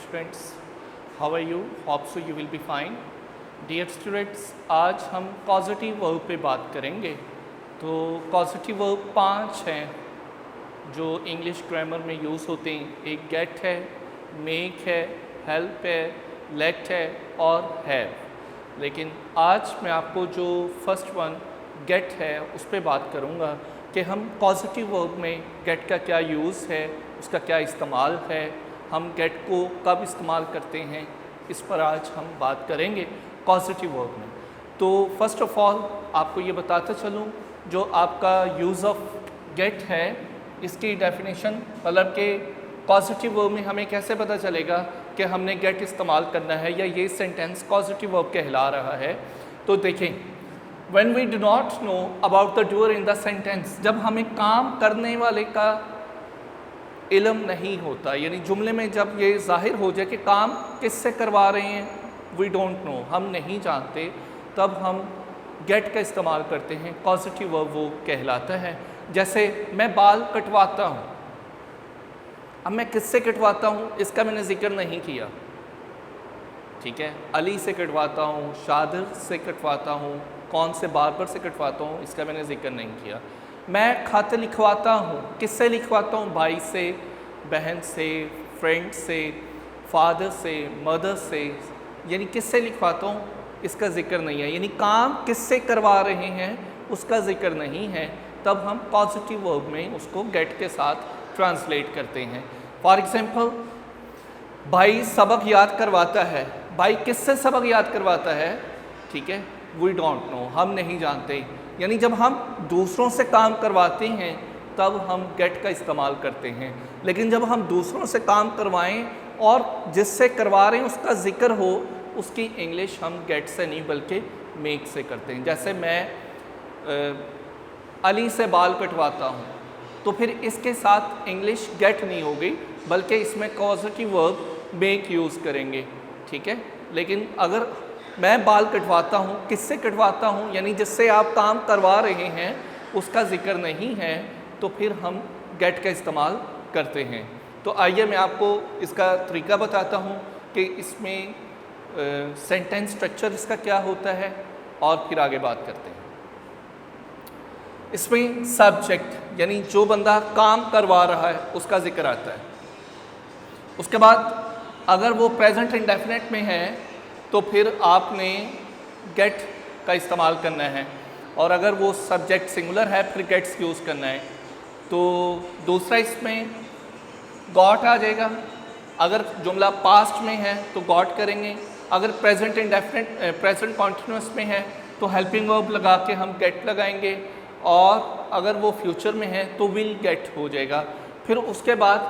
students, how are you? Hope so you will be fine. Dear students, आज हम causative verb पे बात करेंगे। तो causative verb 5 हैं जो इंग्लिश ग्रामर में यूज़ होते हैं। एक get है, make है, help है, let है और have। लेकिन आज मैं आपको जो फर्स्ट वन get है उस पर बात करूँगा कि हम causative verb में get का क्या यूज़ है, उसका क्या इस्तेमाल है, हम get को कब इस्तेमाल करते हैं, इस पर आज हम बात करेंगे causative verb में। तो फर्स्ट ऑफ ऑल आपको ये बताता चलूँ, जो आपका यूज़ ऑफ get है इसकी डेफिनेशन, मतलब कि causative verb में हमें कैसे पता चलेगा कि हमने get इस्तेमाल करना है या ये सेंटेंस causative verb कहला रहा है। तो देखें, when we do not know about the doer in the sentence, जब हमें काम करने वाले का इल्म नहीं होता, यानी जुमले में जब ये जाहिर हो जाए कि काम किससे करवा रहे हैं, वी डोंट नो, हम नहीं जानते, तब हम गेट का इस्तेमाल करते हैं। पॉजिटिव वर्ब वो कहलाता है। जैसे मैं बाल कटवाता हूँ, अब मैं किससे कटवाता हूँ इसका मैंने जिक्र नहीं किया, ठीक है। अली से कटवाता हूँ, शादिर से कटवाता हूँ, कौन से बार्बर से कटवाता हूँ इसका मैंने जिक्र नहीं किया। मैं खत लिखवाता हूँ, किससे लिखवाता हूँ, भाई से, बहन से, फ्रेंड से, फादर से, मदर से, यानी किससे लिखवाता हूँ इसका जिक्र नहीं है, यानी काम किससे करवा रहे हैं उसका जिक्र नहीं है। तब हम पॉजिटिव वर्ब में उसको गेट के साथ ट्रांसलेट करते हैं। फॉर एग्जांपल, भाई सबक याद करवाता है, भाई किससे सबक याद करवाता है, ठीक है, वी डोंट नो, हम नहीं जानते। यानी जब हम दूसरों से काम करवाते हैं तब हम गेट का इस्तेमाल करते हैं, लेकिन जब हम दूसरों से काम करवाएं और जिससे करवा रहे हैं उसका जिक्र हो, उसकी इंग्लिश हम गेट से नहीं बल्कि मेक से करते हैं। जैसे मैं अली से बाल कटवाता हूँ, तो फिर इसके साथ इंग्लिश गेट नहीं होगी बल्कि इसमें कॉजेटिव वर्ब मेक यूज़ करेंगे, ठीक है। लेकिन अगर मैं बाल कटवाता हूँ, किससे कटवाता हूँ, यानी जिससे आप काम करवा रहे हैं उसका जिक्र नहीं है, तो फिर हम गेट का इस्तेमाल करते हैं। तो आइए मैं आपको इसका तरीका बताता हूँ कि इसमें सेंटेंस स्ट्रक्चर इसका क्या होता है और फिर आगे बात करते हैं। इसमें सब्जेक्ट यानी जो बंदा काम करवा रहा है उसका जिक्र आता है। उसके बाद अगर वो प्रेजेंट इंडेफिनिट में है तो फिर आपने गेट का इस्तेमाल करना है, और अगर वो सब्जेक्ट सिंगुलर है फिर गेट्स यूज़ करना है। तो दूसरा इसमें गॉट आ जाएगा। अगर जुमला पास्ट में है तो गॉट करेंगे, अगर प्रेजेंट इंडेफिनिट प्रेजेंट कॉन्टिन्यूस में है तो हेल्पिंग वर्ब लगा के हम गेट लगाएंगे, और अगर वो फ्यूचर में है तो विल गेट हो जाएगा। फिर उसके बाद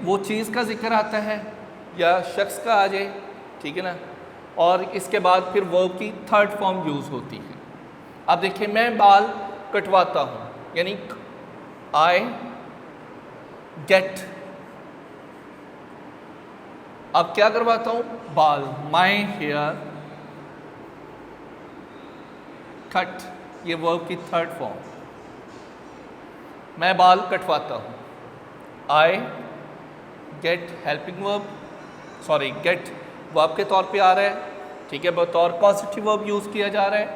वो चीज़ का जिक्र आता है या शख्स का आ जाए, ठीक है ना, और इसके बाद फिर वर्ब की थर्ड फॉर्म यूज़ होती है। अब देखिए, मैं बाल कटवाता हूँ, यानी आई गेट, अब क्या करवाता हूँ, बाल, माई हेयर कट, ये वर्ब की थर्ड फॉर्म। मैं बाल कटवाता हूँ, I get helping verb, sorry get verb के तौर पे आ रहा है, ठीक है, बतौर पॉजिटिव वर्ब यूज़ किया जा रहा है,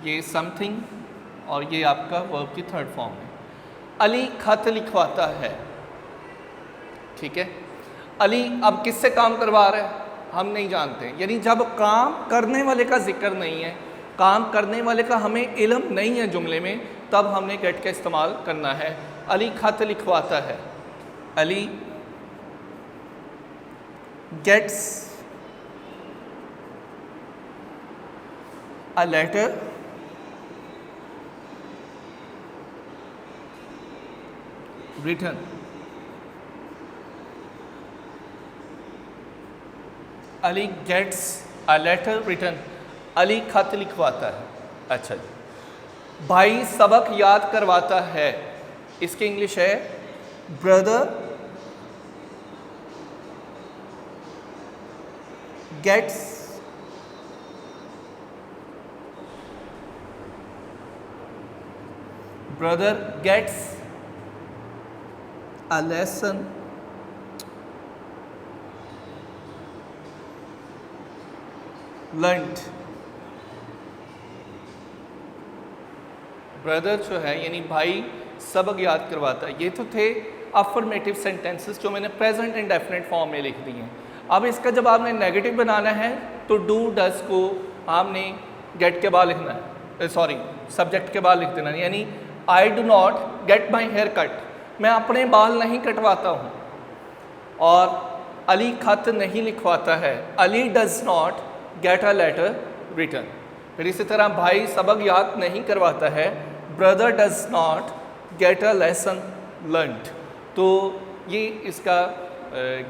ये समथिंग, और ये आपका वर्ब की थर्ड फॉर्म है। अली खत लिखवाता है, ठीक है, अली अब किससे काम करवा रहा है हम नहीं जानते, यानी जब काम करने वाले का जिक्र नहीं है, काम करने वाले का हमें इल्म नहीं है जुमले में, तब हमने गेट का इस्तेमाल करना है। अली खत लिखवाता है, Ali gets a letter written, Ali gets a letter written, Ali खत लिखवाता है। अच्छा जी, भाई सबक याद करवाता है, इसकी इंग्लिश है brother gets a lesson learnt। Brother जो है यानी भाई सबक याद करवाता है। ये तो थे अफर्मेटिव सेंटेंसेस जो मैंने प्रेजेंट इंडेफिनिट फॉर्म में लिख दी हैं। अब इसका जब आपने नेगेटिव बनाना है तो डू डज को आपने गेट के बाद लिखना है, सॉरी सब्जेक्ट के बाद लिख देना, यानी I do not get my hair cut, मैं अपने बाल नहीं कटवाता हूँ। और अली खत नहीं लिखवाता है, Ali does not get a letter written. फिर इसी तरह भाई सबक याद नहीं करवाता है, brother does not get a lesson learned. तो ये इसका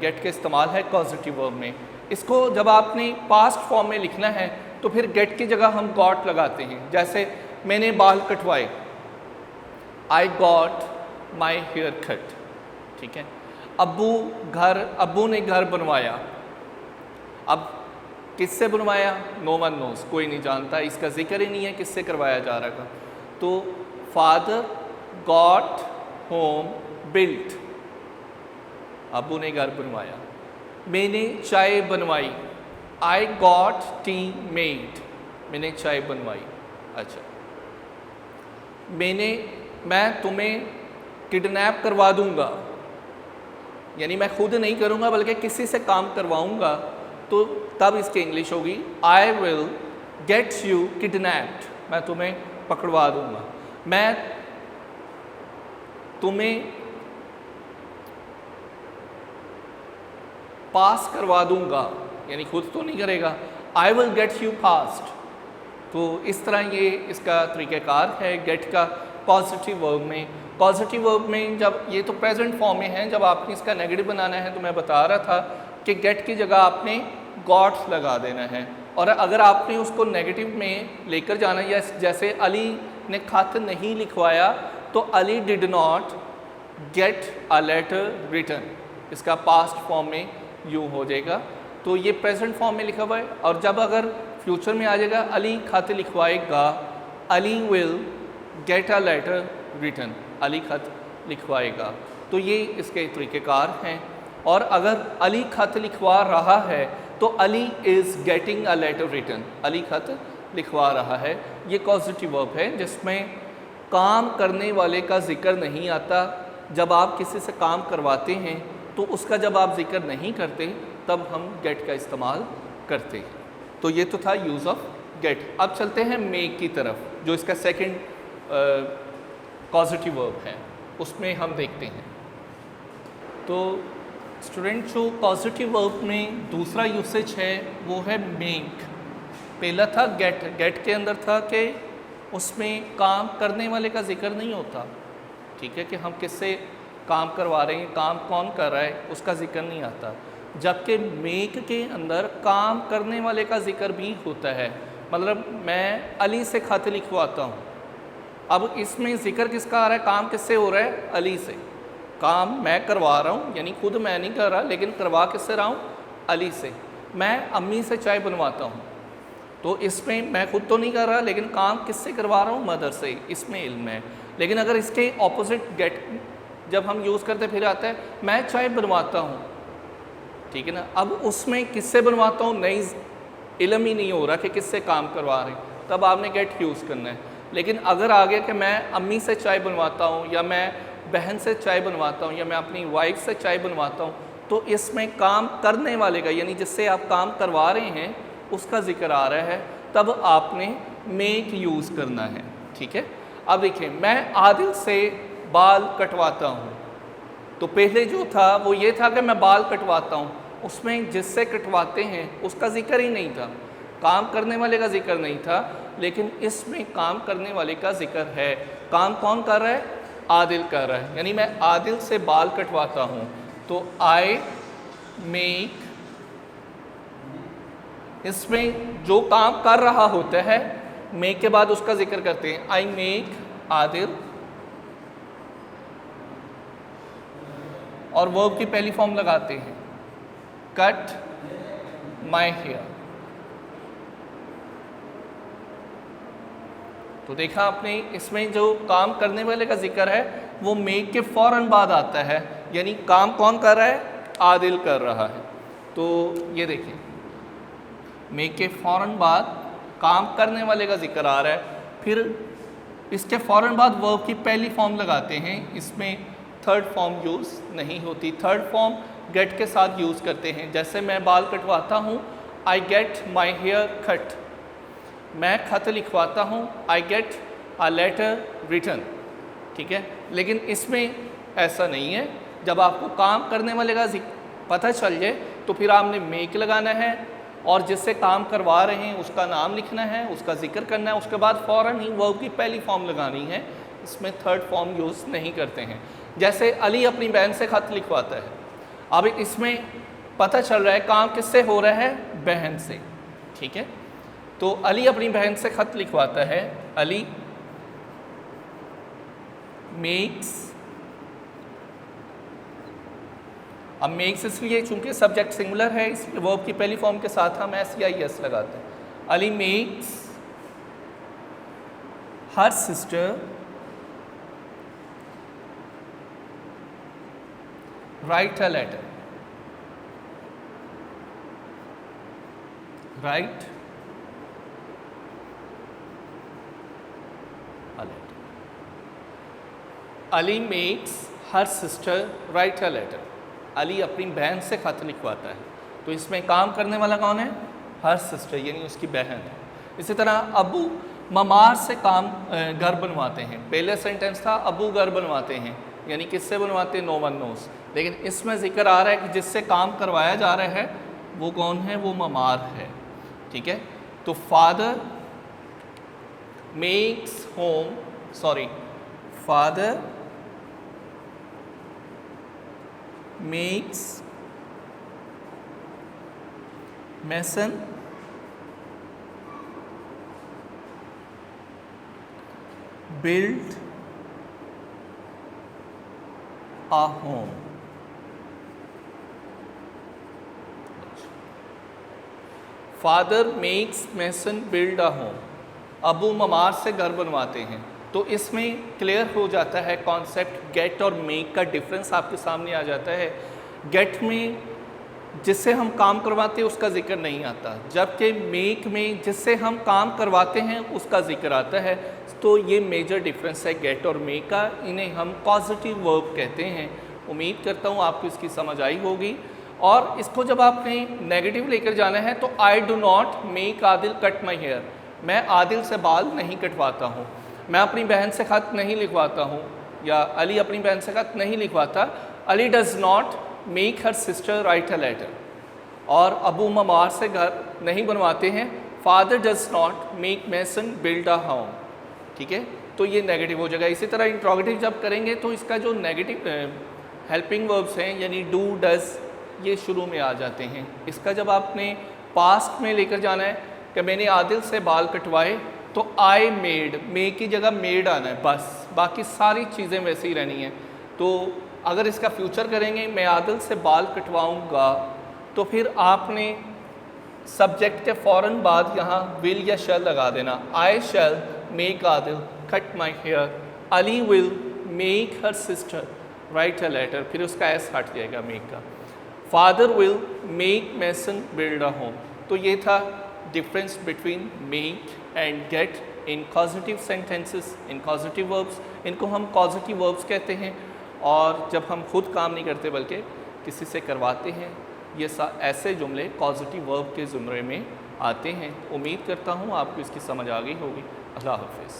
गेट का इस्तेमाल है कॉजेटिव वर्ब में। इसको जब आपने पास्ट फॉर्म में लिखना है तो फिर गेट की जगह हम गॉट लगाते हैं। जैसे मैंने बाल कटवाए, I got my hair cut, ठीक है। अब्बू ने घर बनवाया, अब किससे बनवाया, नो वन नोस, कोई नहीं जानता, इसका जिक्र ही नहीं है किससे करवाया जा रहा था। तो फादर गॉट होम बिल्ट, अब्बू ने घर बनवाया। मैंने चाय बनवाई, आई गॉट टी मेड, मैंने चाय बनवाई। अच्छा, मैं तुम्हें किडनैप करवा दूंगा, यानी मैं खुद नहीं करूंगा बल्कि किसी से काम करवाऊंगा, तो तब इसकी इंग्लिश होगी I will get you kidnapped, मैं तुम्हें पकड़वा दूंगा। मैं तुम्हें पास करवा दूंगा, यानी खुद तो नहीं करेगा, I will get you passed. तो इस तरह ये इसका तरीक़ाकार है गेट का पॉजिटिव वर्ब में। पॉजिटिव वर्ब में जब ये तो प्रेजेंट फॉर्म में है, जब आपने इसका नेगेटिव बनाना है तो मैं बता रहा था कि गेट की जगह आपने गॉट लगा देना है। और अगर आपने उसको नेगेटिव में लेकर जाना है, या जैसे अली ने खत नहीं लिखवाया तो Ali did not get a letter written, इसका पास्ट फॉर्म में यूँ हो जाएगा। तो ये प्रेजेंट फॉर्म में लिखा हुआ है। और जब अगर फ्यूचर में आ जाएगा अली खत लिखवाएगा, Ali will get a letter written, Ali खत लिखवाएगा। तो ये इसके तरीक़ेकार हैं। और अगर अली खत लिखवा रहा है तो Ali is getting a letter written, Ali खत लिखवा रहा है। ये पॉजिटिव वर्ब है जिसमें काम करने वाले का जिक्र नहीं आता। जब आप किसी से काम करवाते हैं तो उसका जब आप जिक्र नहीं करते तब हम गेट का इस्तेमाल करते हैं। तो ये तो था यूज़ ऑफ गेट। अब चलते हैं मेक की तरफ, जो इसका सेकंड पॉजिटिव वर्ब है, उसमें हम देखते हैं। तो स्टूडेंट जो पॉजिटिव वर्ब में दूसरा यूसेज है वो है मेक। पहला था गेट, गेट के अंदर था कि उसमें काम करने वाले का जिक्र नहीं होता, ठीक है, कि हम किससे काम करवा रहे हैं, काम कौन कर रहा है, उसका जिक्र नहीं आता। जबकि मेक के अंदर काम करने वाले का जिक्र भी होता है। मतलब मैं अली से खत लिखवाता हूँ, अब इसमें जिक्र किसका आ रहा है, काम किससे हो रहा है, अली से। काम मैं करवा रहा हूँ, यानी खुद मैं नहीं कर रहा, लेकिन करवा किससे रहा हूँ, अली से। मैं अम्मी से चाय बनवाता हूँ, तो इसमें मैं खुद तो नहीं कर रहा, लेकिन काम किससे करवा रहा हूँ, मदर से, इसमें इल्म है। लेकिन अगर इसके ऑपोजिट गेट जब हम यूज़ करते फिर आता है मैं चाय बनवाता हूँ, ठीक है ना। अब उसमें किससे बनवाता हूँ, नई इल्म ही नहीं हो रहा कि किससे काम करवा रहे हैं, तब आपने गेट यूज़ करना है। लेकिन अगर आ गया कि मैं अम्मी से चाय बनवाता हूँ, या मैं बहन से चाय बनवाता हूँ, या मैं अपनी वाइफ से चाय बनवाता हूँ, तो इसमें काम करने वाले का, यानी जिससे आप काम करवा रहे हैं उसका जिक्र आ रहा है, तब आपने मेक यूज़ करना है, ठीक है। अब देखिए, मैं आदिल से बाल कटवाता हूँ, तो पहले जो था वो ये था कि मैं बाल कटवाता हूँ, उसमें जिससे कटवाते हैं उसका जिक्र ही नहीं था, काम करने वाले का जिक्र नहीं था। लेकिन इसमें काम करने वाले का जिक्र है। काम कौन कर रहा है, आदिल कर रहा है, यानी मैं आदिल से बाल कटवाता हूँ, तो आई मेक, इसमें जो काम कर रहा होता है मेक के बाद उसका जिक्र करते हैं, आई मेक आदिल, और वर्ब की पहली फॉर्म लगाते हैं, कट माई हेयर। तो देखा आपने, इसमें जो काम करने वाले का जिक्र है वो मेक के फ़ौरन बाद आता है, यानी काम कौन कर रहा है, आदिल कर रहा है। तो ये देखिए, मेक के फ़ौरन बाद काम करने वाले का जिक्र आ रहा है, फिर इसके फ़ौरन बाद वर्ब की पहली फॉर्म लगाते हैं, इसमें थर्ड फॉर्म यूज़ नहीं होती। थर्ड फॉर्म गेट के साथ यूज़ करते हैं। जैसे मैं बाल कटवाता हूँ, I get my hair cut. मैं खत लिखवाता हूँ, I get a letter written. ठीक है, लेकिन इसमें ऐसा नहीं है। जब आपको काम करने वाले का पता चल जाए तो फिर आपने मेक लगाना है और जिससे काम करवा रहे हैं उसका नाम लिखना है, उसका जिक्र करना है, उसके बाद फ़ौरन ही वर्ब की पहली फॉर्म लगानी है। इसमें थर्ड फॉर्म यूज़ नहीं करते हैं। जैसे अली अपनी बहन से ख़त लिखवाता है, अब इसमें पता चल रहा है काम किससे हो रहा है, बहन से। ठीक है, तो अली अपनी बहन से ख़त लिखवाता है, अली मेक्स। अब मेक्स इसलिए चूंकि सब्जेक्ट सिंगुलर है, इसलिए वर्ब की पहली फॉर्म के साथ हम एस या एस लगाते हैं। Ali makes her sister write a letter. Write a letter. Ali makes her sister write a letter. Ali अपनी बहन से ख़त लिखवाता है, तो इसमें काम करने वाला कौन है, हर सिस्टर यानी उसकी बहन है। इसी तरह अबू ममार से घर बनवाते हैं। पहले सेंटेंस था अबू घर बनवाते हैं, यानी किससे बनवाते हैं, नो वन नोस। लेकिन इसमें जिक्र आ रहा है कि जिससे काम करवाया जा रहा है वो कौन है, वो ममार है। ठीक है, तो father makes home, father makes mason build a home। Father makes mason build a home. अबू ममार से घर बनवाते हैं। तो इसमें क्लियर हो जाता है कॉन्सेप्ट, गेट और मेक का डिफरेंस आपके सामने आ जाता है। गेट में जिससे हम काम करवाते हैं उसका जिक्र नहीं आता, जबकि मेक में जिससे हम काम करवाते हैं उसका जिक्र आता है। तो ये मेजर डिफरेंस है गेट और मेक का। इन्हें हम पॉजिटिव वर्ब कहते हैं। उम्मीद करता हूँ आपको इसकी समझ आई होगी। और इसको जब आपने नेगेटिव लेकर जाना है तो I do not make Adil cut my hair. मैं आदिल से बाल नहीं कटवाता हूँ। मैं अपनी बहन से ख़त नहीं लिखवाता हूँ, या अली अपनी बहन से ख़त नहीं लिखवाता। Ali does not make her sister write a letter. और अबू ममार से घर नहीं बनवाते हैं। Father does not make mason build a home. ठीक है, तो ये नेगेटिव हो जाएगा। इसी तरह इंट्रोगेटिव जब करेंगे तो इसका जो नेगेटिव हेल्पिंग वर्ब्स हैं यानी डू डज़, ये शुरू में आ जाते हैं। इसका जब आपने पास्ट में लेकर जाना है कि मैंने आदिल से बाल कटवाए, तो आई मेड, मे की जगह मेड आना है बस, बाकी सारी चीज़ें वैसे ही रहनी हैं। तो अगर इसका फ्यूचर करेंगे, मैं आदिल से बाल कटवाऊँगा, तो फिर आपने सब्जेक्ट के फ़ौरन बाद यहाँ विल या शैल लगा देना। I shall make Adil cut my hair. Ali will make her sister write a letter, फिर उसका एस हट जाएगा मेक का। Father will make mason build a home. तो ये था difference between make and get in causative sentences, in causative verbs. इनको हम कॉजिटिव वर्ब्स कहते हैं। और जब हम खुद काम नहीं करते बल्कि किसी से करवाते हैं, ये ऐसे जुमले कॉजिटिव वर्ब के ज़ुमरे में आते हैं। उम्मीद करता हूँ आपको इसकी समझ आ गई होगी। अल्लाह हाफ़िज़।